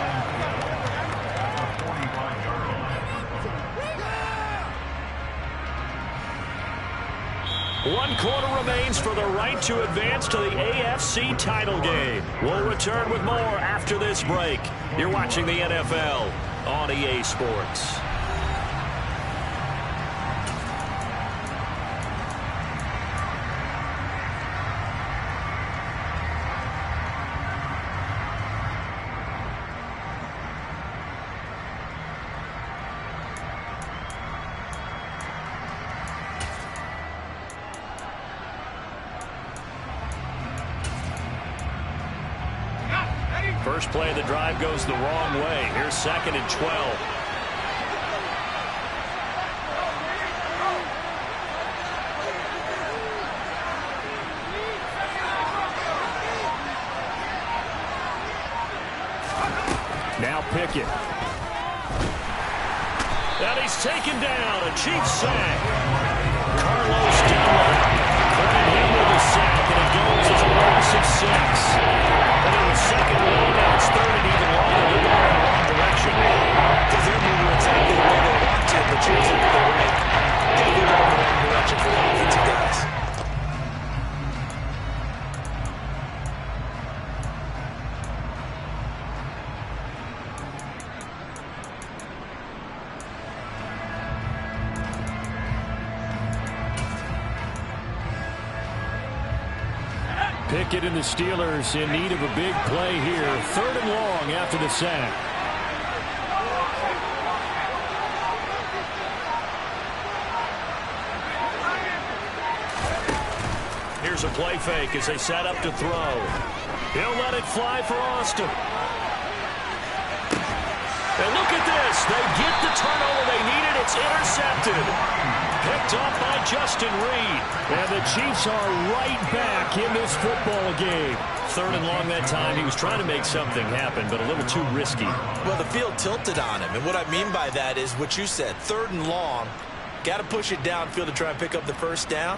One quarter remains for the right to advance to the AFC title game. We'll return with more after this break. You're watching the NFL on EA Sports. First play of the drive goes the wrong way. Here's 2nd and 12. Now Pickett. And he's taken down. A Chiefs sack. Carlos Dunlap credit him with a sack, and it goes as a loss of 6. And it was 2nd and 1. Now it's 3rd and even longer. They're going in the wrong direction. Because they're moving exactly the way they want to, but choosing the right. They're going in the wrong direction for the offensive guys. Pickett and the Steelers in need of a big play here. 3rd and long after the sack. Here's a play fake as they set up to throw. He'll let it fly for Austin. And look at this. They get the turnover they needed. It's intercepted. Picked off by Justin Reed. And the Chiefs are right back in this football game. 3rd and long that time. He was trying to make something happen, but a little too risky. Well, the field tilted on him. And what I mean by that is what you said. 3rd and long. Got to push it downfield to try and pick up the first down.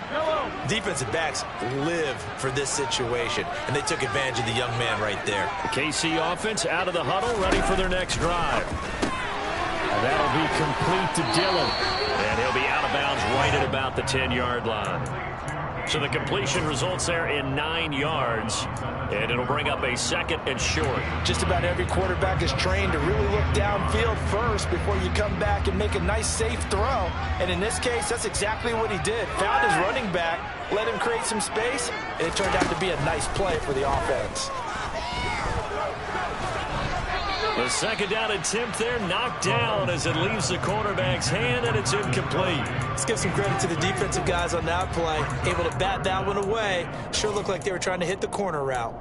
Defensive backs live for this situation, and they took advantage of the young man right there. The KC offense out of the huddle, ready for their next drive. And that'll be complete to Dillon. And he'll be out of bounds right at about the 10-yard line. So the completion results there in 9 yards, and it'll bring up a 2nd and short. Just about every quarterback is trained to really look downfield first before you come back and make a nice, safe throw. And in this case, that's exactly what he did. Found his running back, let him create some space, and it turned out to be a nice play for the offense. The 2nd down attempt there knocked down as it leaves the cornerback's hand, and it's incomplete. Let's give some credit to the defensive guys on that play. Able to bat that one away. Sure looked like they were trying to hit the corner route.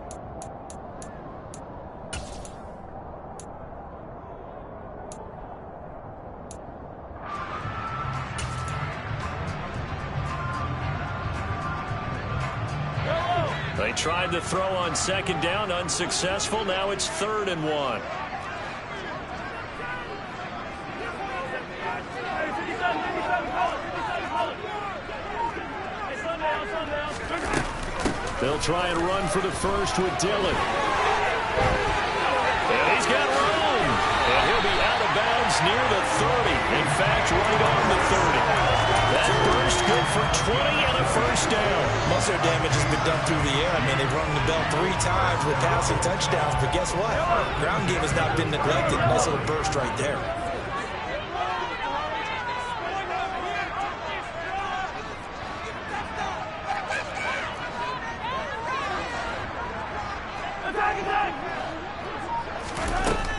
They tried to throw on 2nd down, unsuccessful. Now it's 3rd and 1. They'll try and run for the first with Dillon. And he's got room. And he'll be out of bounds near the 30. In fact, right on the 30. That burst good for 20 and a first down. Most of their damage has been done through the air. I mean, they've rung the bell 3 times with passing touchdowns. But guess what? Ground game has not been neglected. Nice little burst right there.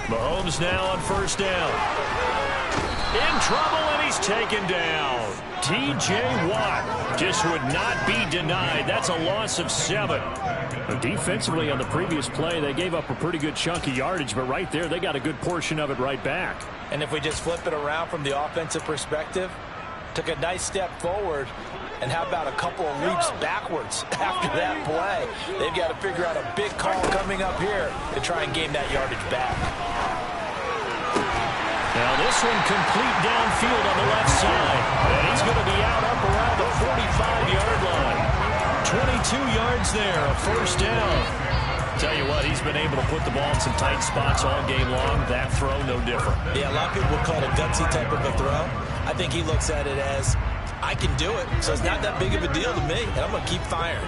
Mahomes now on first down. In trouble, and he's taken down. T.J. Watt just would not be denied. That's a loss of 7. Defensively on the previous play, they gave up a pretty good chunk of yardage, but right there, they got a good portion of it right back. And if we just flip it around from the offensive perspective, took a nice step forward, and how about a couple of leaps backwards after that play? They've got to figure out a big call coming up here to try and gain that yardage back. Now this one complete downfield on the left side. And he's going to be out up around the 45-yard line. 22 yards there, a first down. Tell you what, he's been able to put the ball in some tight spots all game long. That throw, no different. Yeah, a lot of people would call it a gutsy type of a throw. I think he looks at it as, I can do it, so it's not that big of a deal to me, and I'm going to keep firing.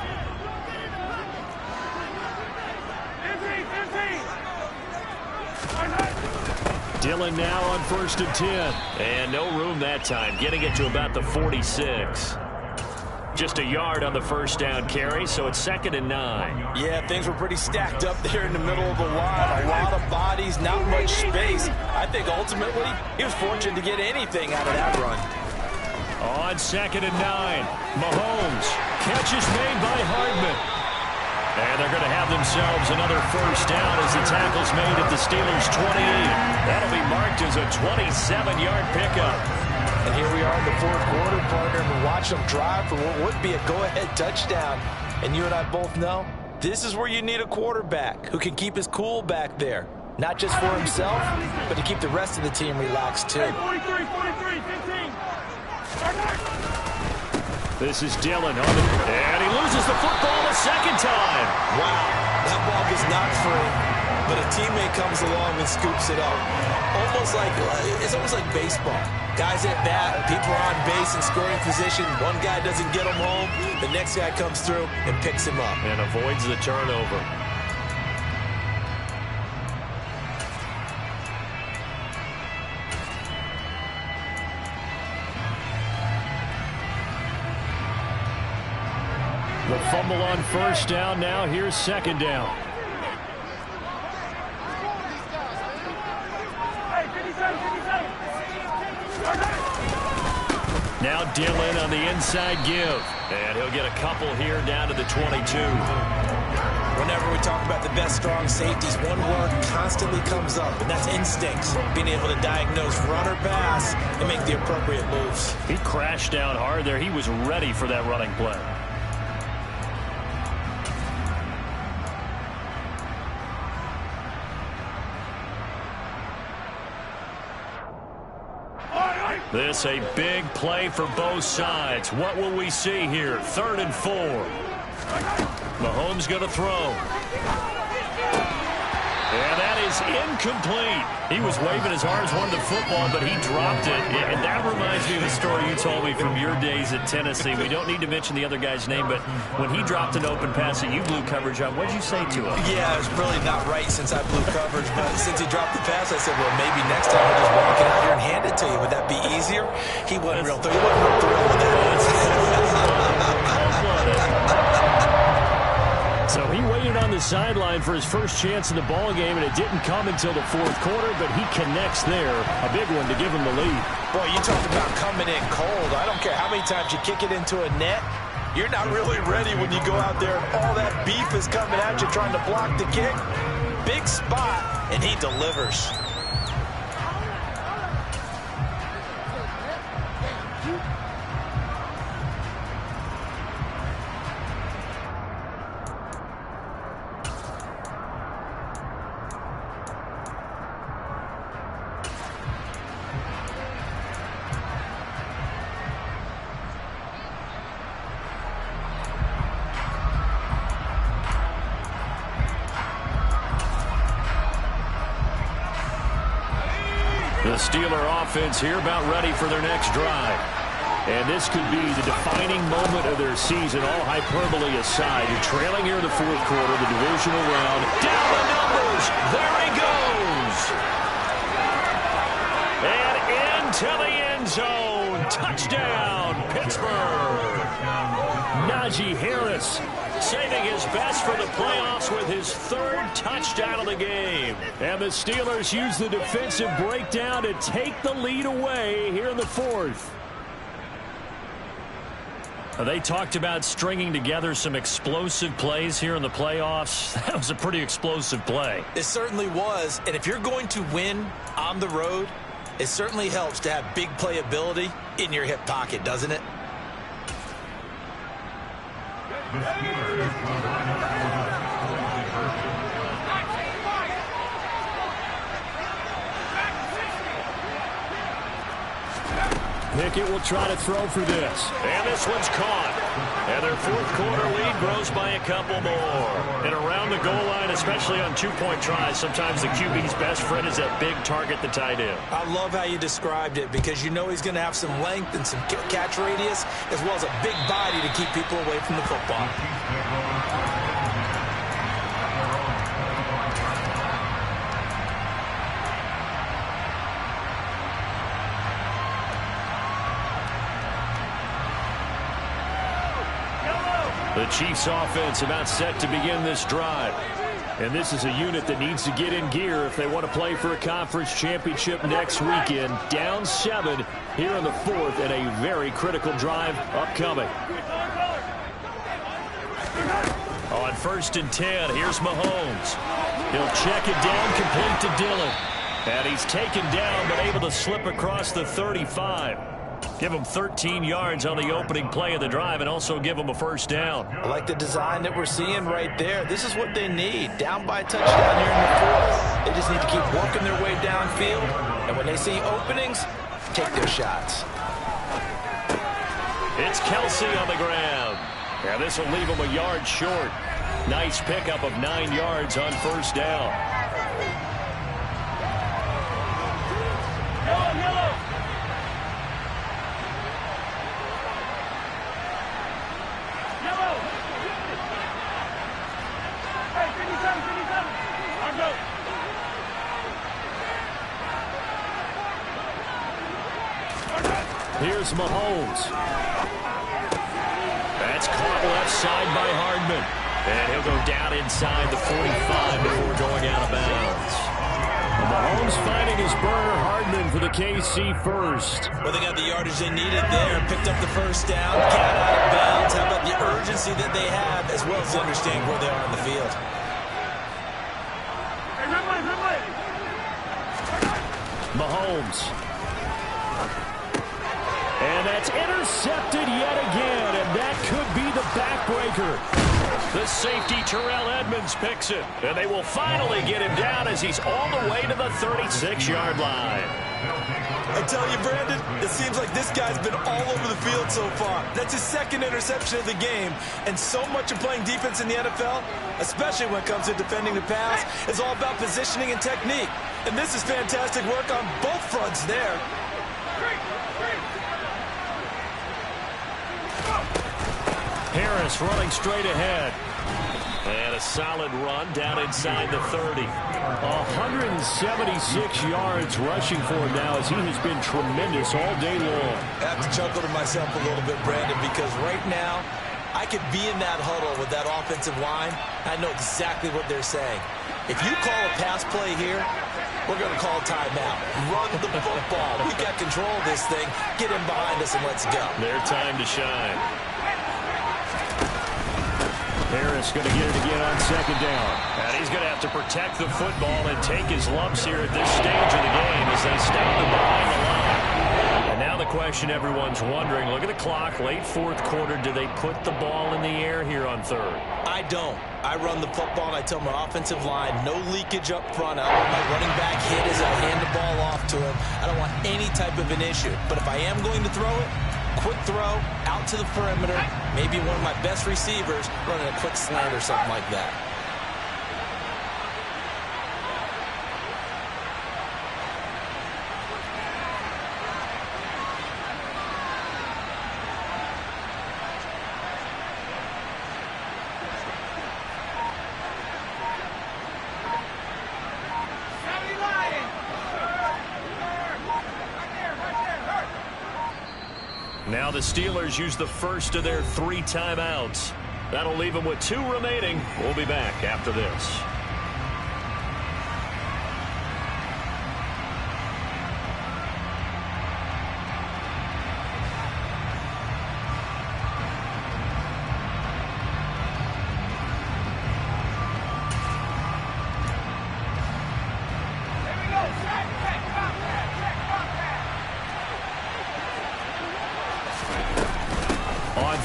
Dillon now on 1st and 10. And no room that time, getting it to about the 46. Just a yard on the first down carry, so it's 2nd and 9. Yeah, things were pretty stacked up there in the middle of the line. A lot of bodies, not much space. I think ultimately he was fortunate to get anything out of that run. On 2nd and 9, Mahomes. Catch is made by Hardman. And they're going to have themselves another first down as the tackle's made at the Steelers' 28. That'll be marked as a 27-yard pickup. And here we are in the 4th quarter, partner, and we watch them drive for what would be a go-ahead touchdown. And you and I both know this is where you need a quarterback who can keep his cool back there. Not just for himself, but to keep the rest of the team relaxed, too. 43, 15. This is Dillon on it, and he loses the football a 2nd time. Wow, that ball was not free, but a teammate comes along and scoops it up. It's almost like baseball. Guys at bat, people are on base in scoring position. One guy doesn't get him home, the next guy comes through and picks him up. And avoids the turnover. The fumble on first down. Now here's 2nd down. Now Dillon on the inside give. And he'll get a couple here down to the 22. Whenever we talk about the best strong safeties, one word constantly comes up, and that's instincts. Being able to diagnose run or pass and make the appropriate moves. He crashed down hard there. He was ready for that running play. This a big play for both sides. What will we see here? 3rd and 4. Mahomes going to throw. And that is incomplete. He was waving his arms, wanted the football, but he dropped it. And that reminds me of the story you told me from your days at Tennessee. We don't need to mention the other guy's name, but when he dropped an open pass that you blew coverage on, what did you say to him? Yeah, it was really not right since I blew coverage, but since he dropped the pass, I said, well, maybe next time I'll just walk it out here and hand it to you. Would that be easier? He wasn't real thrilled with that. So he waited on the sideline for his first chance in the ball game, and it didn't come until the 4th quarter, but he connects there. A big one to give him the lead. Boy, you talk about coming in cold. I don't care how many times you kick it into a net. You're not really ready when you go out there and all that beef is coming at you trying to block the kick. Big spot, and he delivers. The Steeler offense here about ready for their next drive. And this could be the defining moment of their season, all hyperbole aside. You're trailing here in the 4th quarter, the divisional round. Down the numbers. There he goes. And into the end zone. Touchdown, Pittsburgh. Najee Harris saving his best for the playoffs with his 3rd touchdown of the game. And the Steelers use the defensive breakdown to take the lead away here in the 4th. They talked about stringing together some explosive plays here in the playoffs. That was a pretty explosive play. It certainly was, and if you're going to win on the road, it certainly helps to have big playability in your hip pocket, doesn't it? Pickett will try to throw for this. And this one's caught. And their 4th quarter lead grows by a couple more. And around the goal line, especially on 2-point tries, sometimes the QB's best friend is that big target, the tight end. I love how you described it because you know he's going to have some length and some catch radius as well as a big body to keep people away from the football. The Chiefs offense about set to begin this drive. And this is a unit that needs to get in gear if they want to play for a conference championship next weekend. Down 7 here in the 4th and a very critical drive upcoming. On 1st and 10, here's Mahomes. He'll check it down, complete to Dillon. And he's taken down but able to slip across the 35. Give them 13 yards on the opening play of the drive and also give them a 1st down. I like the design that we're seeing right there. This is what they need. Down by a touchdown here in the 4th. They just need to keep working their way downfield. And when they see openings, take their shots. It's Kelsey on the ground. And this will leave him a yard short. Nice pickup of 9 yards on 1st down. Here's Mahomes. That's caught left side by Hardman. And he'll go down inside the 45 before going out of bounds. Mahomes finding his burner, Hardman for the KC first. Well, they got the yardage they needed there. Picked up the first down, got out of bounds. How about the urgency that they have, as well as understanding where they are on the field. Mahomes. And that's intercepted yet again, and that could be the backbreaker. The safety, Terrell Edmonds, picks it. And they will finally get him down as he's all the way to the 36-yard line. I tell you, Brandon, it seems like this guy's been all over the field so far. That's his second interception of the game. And so much of playing defense in the NFL, especially when it comes to defending the pass, is all about positioning and technique. And this is fantastic work on both fronts there. Harris running straight ahead. And a solid run down inside the 30. 176 yards rushing for him now as he has been tremendous all day long. I have to chuckle to myself a little bit, Brandon, because right now I could be in that huddle with that offensive line. I know exactly what they're saying. If you call a pass play here, we're going to call timeout. Run the football. We got control of this thing. Get him behind us and let's go. Their time to shine. Harris going to get it again on second down. And he's going to have to protect the football and take his lumps here at this stage of the game as they stand behind the line. And now the question everyone's wondering, look at the clock, late fourth quarter, do they put the ball in the air here on third? I don't. I run the football and I tell my offensive line, no leakage up front. I want my running back hit as I hand the ball off to him. I don't want any type of an issue. But if I am going to throw it, quick throw, out to the perimeter, maybe one of my best receivers running a quick slant or something like that. Now the Steelers use the first of their 3 timeouts. That'll leave them with 2 remaining. We'll be back after this.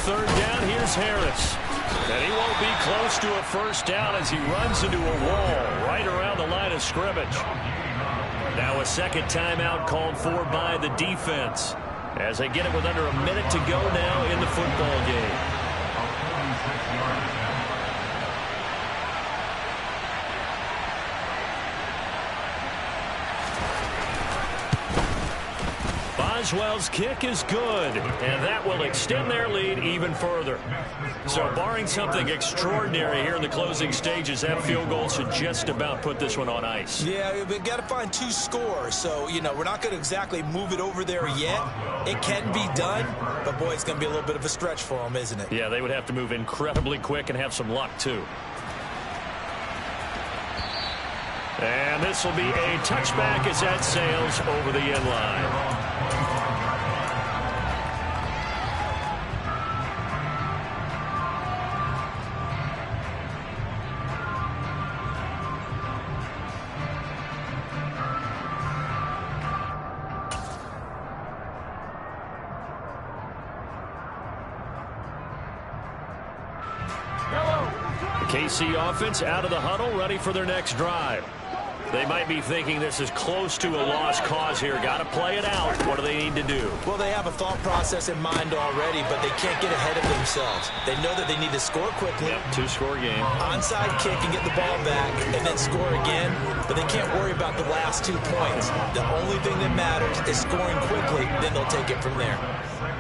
Third down, here's Harris. And he won't be close to a first down as he runs into a wall right around the line of scrimmage. Now a second timeout called for by the defense as they get it with under a minute to go now in the football game. Boswell's kick is good, and that will extend their lead even further. So barring something extraordinary here in the closing stages, that field goal should just about put this one on ice. Yeah, we've got to find 2 scores. So, you know, we're not going to exactly move it over there yet. It can be done, but, boy, it's going to be a little bit of a stretch for them, isn't it? Yeah, they would have to move incredibly quick and have some luck, too. And this will be a touchback as that sails over the end line. KC offense out of the huddle, ready for their next drive. They might be thinking this is close to a lost cause here. Got to play it out. What do they need to do? Well, they have a thought process in mind already, but they can't get ahead of themselves. They know that they need to score quickly. Yep, 2-score game. Onside kick and get the ball back and then score again, but they can't worry about the last 2 points. The only thing that matters is scoring quickly, then they'll take it from there.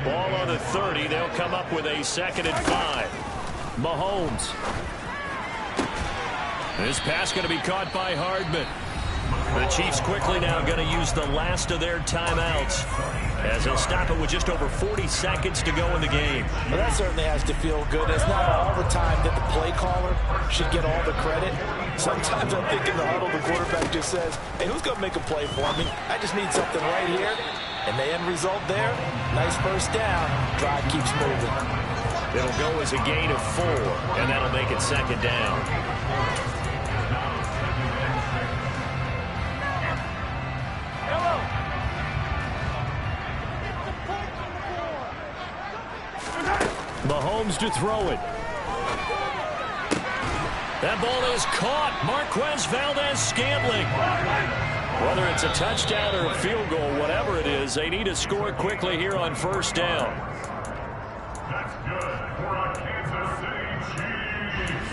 Ball on the 30. They'll come up with a 2nd and 5. Mahomes. This pass going to be caught by Hardman. The Chiefs quickly now going to use the last of their timeouts. as he'll stop it with just over 40 seconds to go in the game. Well, that certainly has to feel good. It's not all the time that the play caller should get all the credit. Sometimes I think in the huddle, the quarterback just says, hey, who's going to make a play for me? I just need something right here. And the end result there, nice first down. Drive keeps moving. It'll go as a gain of 4, and that'll make it second down. Mahomes to throw it. That ball is caught. Marquez Valdes-Scantling. Whether it's a touchdown or a field goal, whatever it is, they need to score quickly here on first down. That's good for our Kansas City Chiefs.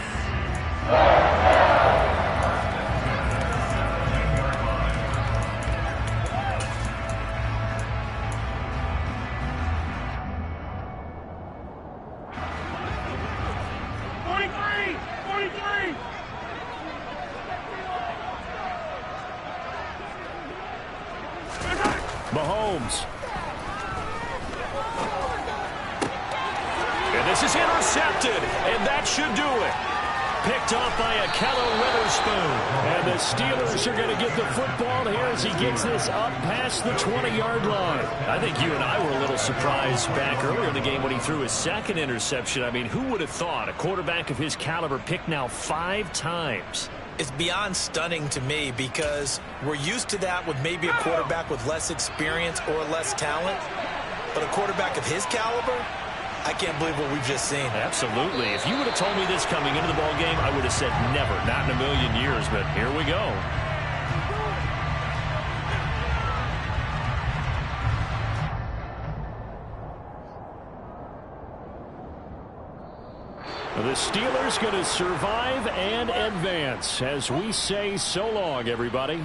Mahomes. And this is intercepted, and that should do it. Picked off by Ahkello Witherspoon. And the Steelers are going to get the football here as he gets this up past the 20-yard line. I think you and I were a little surprised back earlier in the game when he threw his second interception. I mean, who would have thought a quarterback of his caliber picked now 5 times? It's beyond stunning to me because we're used to that with maybe a quarterback with less experience or less talent. But a quarterback of his caliber, I can't believe what we've just seen. Absolutely. If you would have told me this coming into the ball game, I would have said never, not in a million years, but here we go. The Steelers going to survive and advance as we say so long, everybody.